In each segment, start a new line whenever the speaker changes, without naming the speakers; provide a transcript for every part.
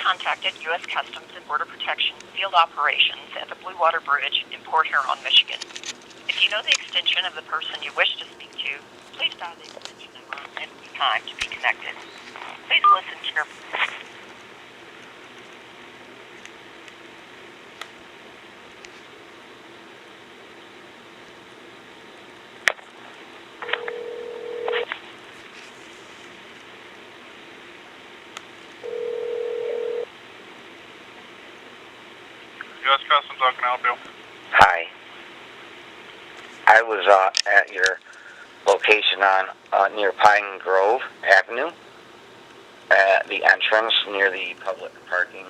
contacted U.S. Customs and Border Protection Field Operations at the Blue Water Bridge in Port Huron, Michigan. If you know the extension of the person you wish to speak to, please dial the extension number at any time to be connected. Please listen to your...
U.S. Customs, how can I help you?
Hi. I was at your location on near Pine Grove Avenue, at the entrance near the public parking.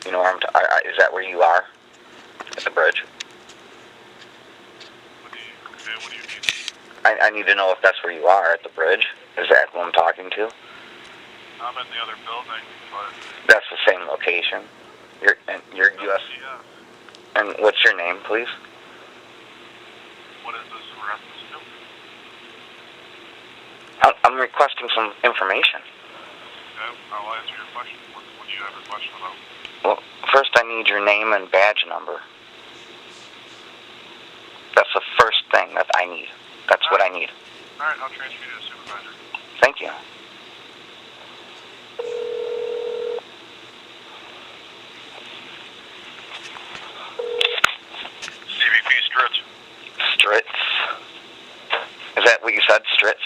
You know, is that where you are? At the bridge?
What do you need?
I need to know if that's where you are at the bridge. Is that who I'm talking to?
I'm in the other building, but...
That's the same location. You're U.S.
Yeah.
And what's your name, please?
What is this in reference to?
I'm requesting some information.
Okay, I'll answer your question. What do you have a question about?
Well, first I need your name and badge number. That's the first thing that I need. That's what I need.
All right, I'll transfer you to the supervisor.
Thank you.
CBP Stritz.
Stritz. Is that what you said, Stritz?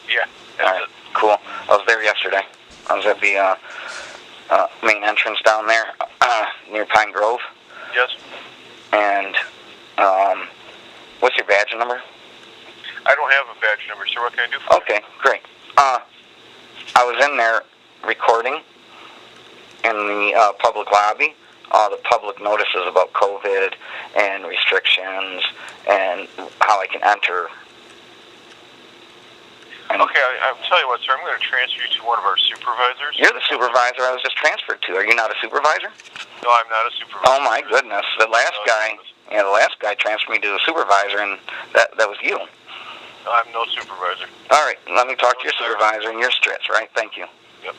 Yeah,
All right, cool. I was there yesterday. I was at the main entrance down there near Pine Grove.
Yes.
And what's your badge number?
I don't have a badge number, sir. What can I do for you?
Okay, great. I was in there recording in the public lobby all the public notices about COVID and restrictions and how I can enter. And
Okay, I'll tell you what, sir. I'm going to transfer you to one of our supervisors.
you're the supervisor I was just transferred to. Are you not a supervisor?
No, I'm not a supervisor.
Oh my goodness! The last guy transferred me to a supervisor, and that was you.
No, I'm no supervisor.
All right, let me talk to your
Sir.
supervisor and your Stritz, right? Thank you.
Yep.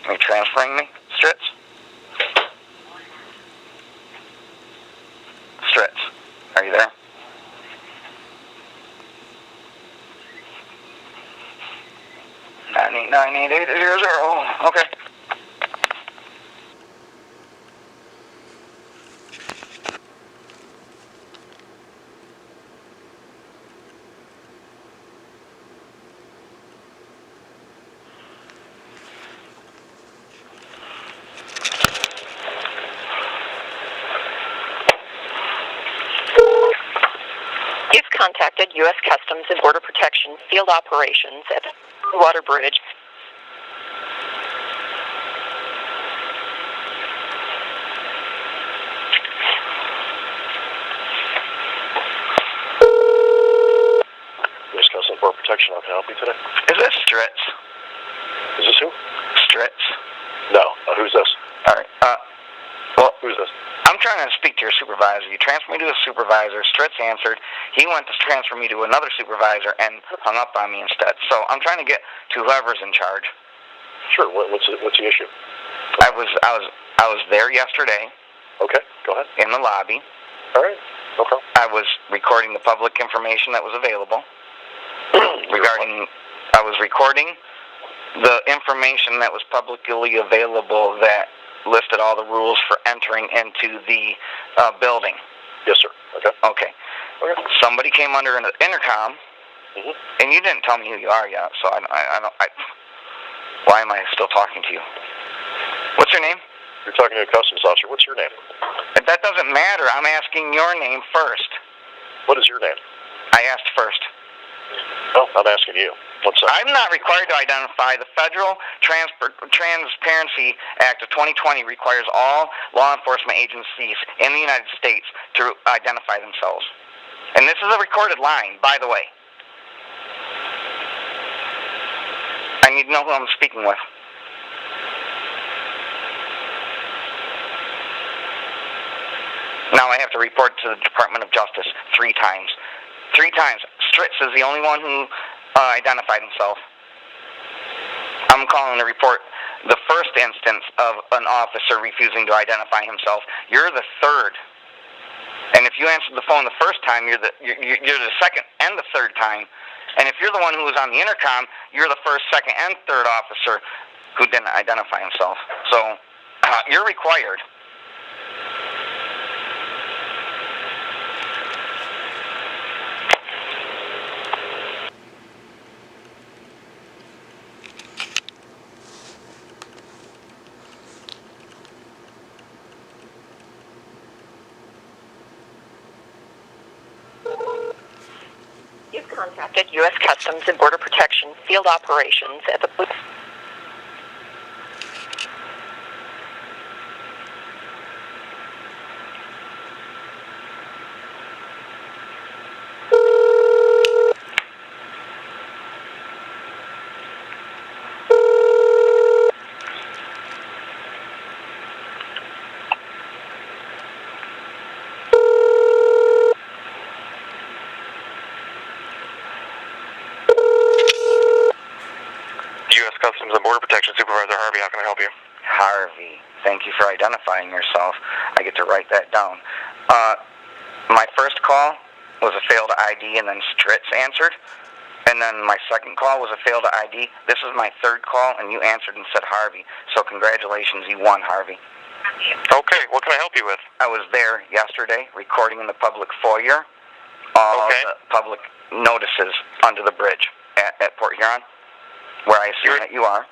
Are you transferring me, Stritz? Stritz, are you there? Nine eight eight 800. Okay.
You've contacted U.S. Customs and Border Protection Field Operations at the Blue Water Bridge.
U.S. Customs and Border Protection, how can I help you today?
Is this Stritz?
Is this who?
Stritz?
No. Who's this?
All right. Well,
Who's this?
I'm trying to speak to your supervisor. You transferred me to a supervisor. Stritz answered. He went to transfer me to another supervisor and hung up on me instead. So I'm trying to get to whoever's in charge.
Sure. What's the issue?
I was there yesterday
Okay, go ahead.
in the lobby.
All right. No problem.
I was recording the public information that was available. I was recording the information that was publicly available that listed all the rules for entering into the building.
Yes, sir. Okay.
Okay.
Okay.
Somebody came under an intercom,
Mm-hmm.
and you didn't tell me who you are yet, so why am I still talking to you? What's your name?
You're talking to a customs officer. What's your name?
That doesn't matter. I'm asking your name first.
What is your name?
I asked first.
Oh, I'm asking you. One second.
I'm not required to identify. The Federal Transparency Act of 2020 requires all law enforcement agencies in the United States to identify themselves. And this is a recorded line, by the way. I need to know who I'm speaking with. Now I have to report to the Department of Justice 3 times. 3 times. Stritz is the only one who identified himself. I'm calling to report the first instance of an officer refusing to identify himself. You're the third. And if you answered the phone the first time, you're the second and the third time. And if you're the one who was on the intercom, you're the first, second, and third officer who didn't identify himself. So you're required.
You've contacted U.S. Customs and Border Protection Field Operations at the...
U.S. Customs and Border Protection Supervisor Harvey, how can I help you?
Harvey, thank you for identifying yourself. I get to write that down. My first call was a failed ID, and then Stritz answered. And then my second call was a failed ID. This is my third call, and you answered and said Harvey. So congratulations, you won, Harvey.
Okay, what can I help you with?
I was there yesterday, recording in the public foyer all of the public notices under the bridge at Port Huron, where I assume that you are.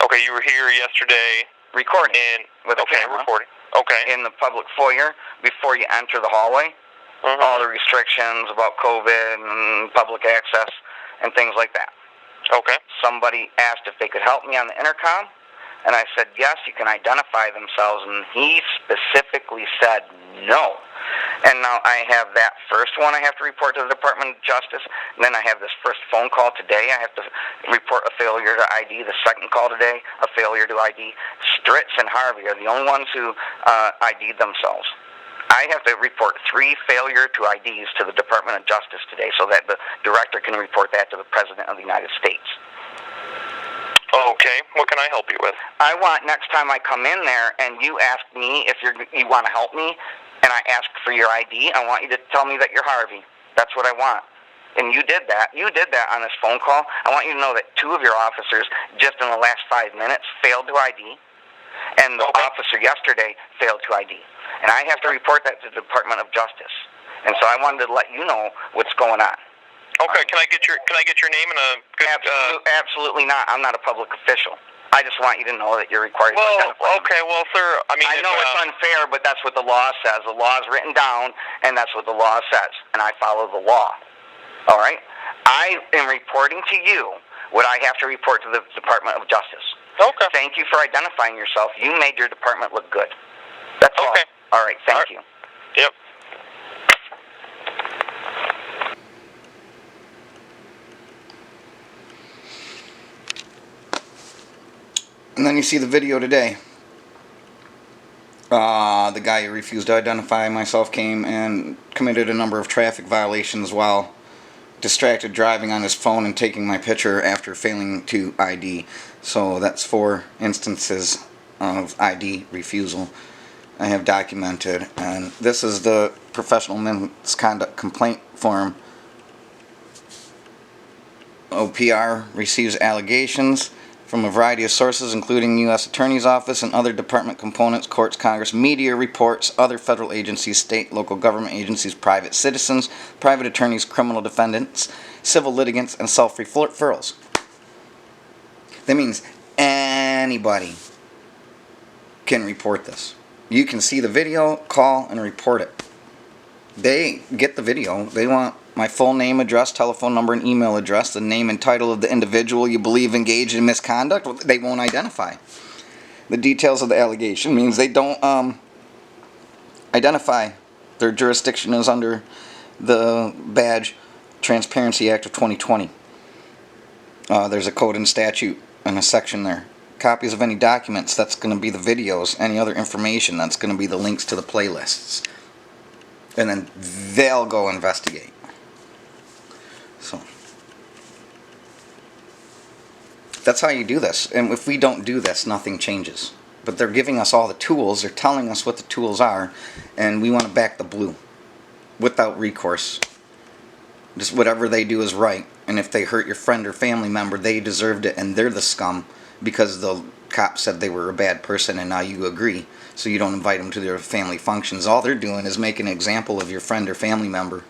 Okay, you were here yesterday.
Recording. With a camera.
Recording. Okay.
In the public foyer before you enter the hallway.
Mm-hmm.
All the restrictions about COVID and public access and things like that.
Okay.
Somebody asked if they could help me on the intercom, and I said, yes, you can identify themselves, and he specifically said no. And now I have that first one I have to report to the Department of Justice, and then I have this first phone call today. I have to report a failure to ID. The second call today, a failure to ID. Stritz and Harvey are the only ones who ID'd themselves. I have to report 3 failure to IDs to the Department of Justice today so that the director can report that to the President of the United States.
Okay, what can I help you with?
I want next time I come in there and you ask me if you want to help me, and I ask for your ID, I want you to tell me that you're Harvey. That's what I want. And you did that. You did that on this phone call. I want you to know that 2 of your officers, just in the last 5 minutes, failed to ID, and the officer yesterday failed to ID. And I have to report that to the Department of Justice. And so I wanted to let you know what's going on.
Okay, can I get your name and a good...
Absolutely not. I'm not a public official. I just want you to know that you're required to identify.
Okay, well, sir, I mean...
I know it's unfair, but that's what the law says. The law is written down, and that's what the law says. And I follow the law. All right? I am reporting to you what I have to report to the Department of Justice.
Okay.
Thank you for identifying yourself. You made your department look good. That's all.
Okay.
All right, thank you.
Yep.
And then you see the video today. The guy who refused to identify himself came and committed a number of traffic violations while distracted driving on his phone and taking my picture after failing to ID. So that's 4 instances of ID refusal I have documented. And this is the professional misconduct complaint form. OPR receives allegations from a variety of sources, including U.S. Attorney's Office and other department components, courts, Congress, media reports, other federal agencies, state, local government agencies, private citizens, private attorneys, criminal defendants, civil litigants, and self-referrals. That means anybody can report this. You can see the video, call, and report it. They get the video. They want my full name, address, telephone number, and email address, the name and title of the individual you believe engaged in misconduct. They won't identify. The details of the allegation means they don't identify. Their jurisdiction is under the Badge Transparency Act of 2020. There's a code and statute and a section there. Copies of any documents, that's going to be the videos. Any other information, that's going to be the links to the playlists. and then they'll go investigate. So that's how you do this. And if we don't do this, nothing changes. But they're giving us all the tools. They're telling us what the tools are, and we want to back the blue without recourse. Just whatever they do is right. And if they hurt your friend or family member, they deserved it, and they're the scum because the cop said they were a bad person, and now you agree. So you don't invite them to their family functions. All they're doing is making an example of your friend or family member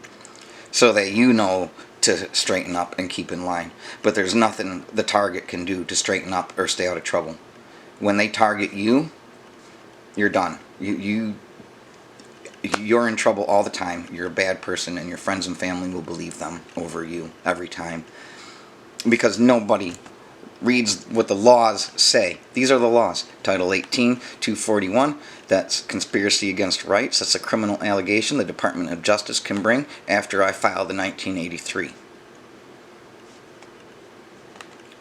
so that you know to straighten up and keep in line. But there's nothing the target can do to straighten up or stay out of trouble. When they target you, you're done. You're in trouble all the time. You're a bad person, and your friends and family will believe them over you every time. Because nobody reads what the laws say. These are the laws. Title 18, 241, that's conspiracy against rights. That's a criminal allegation the Department of Justice can bring after I filed the 1983.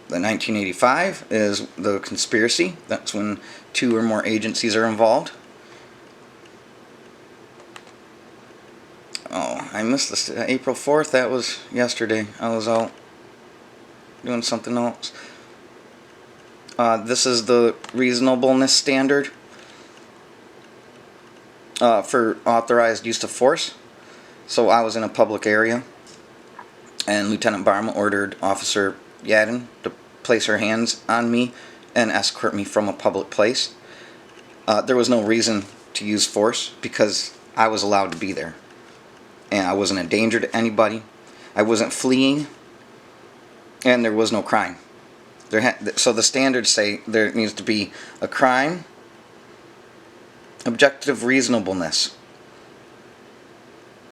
The 1985 is the conspiracy. That's when 2 or more agencies are involved. Oh, I missed this. April 4th, that was yesterday. I was out doing something else. This is the reasonableness standard for authorized use of force. So I was in a public area, and Lieutenant Barma ordered Officer Yadin to place her hands on me and escort me from a public place. There was no reason to use force because I was allowed to be there. And I wasn't a danger to anybody. I wasn't fleeing. And there was no crime. So the standards say there needs to be a crime, objective reasonableness.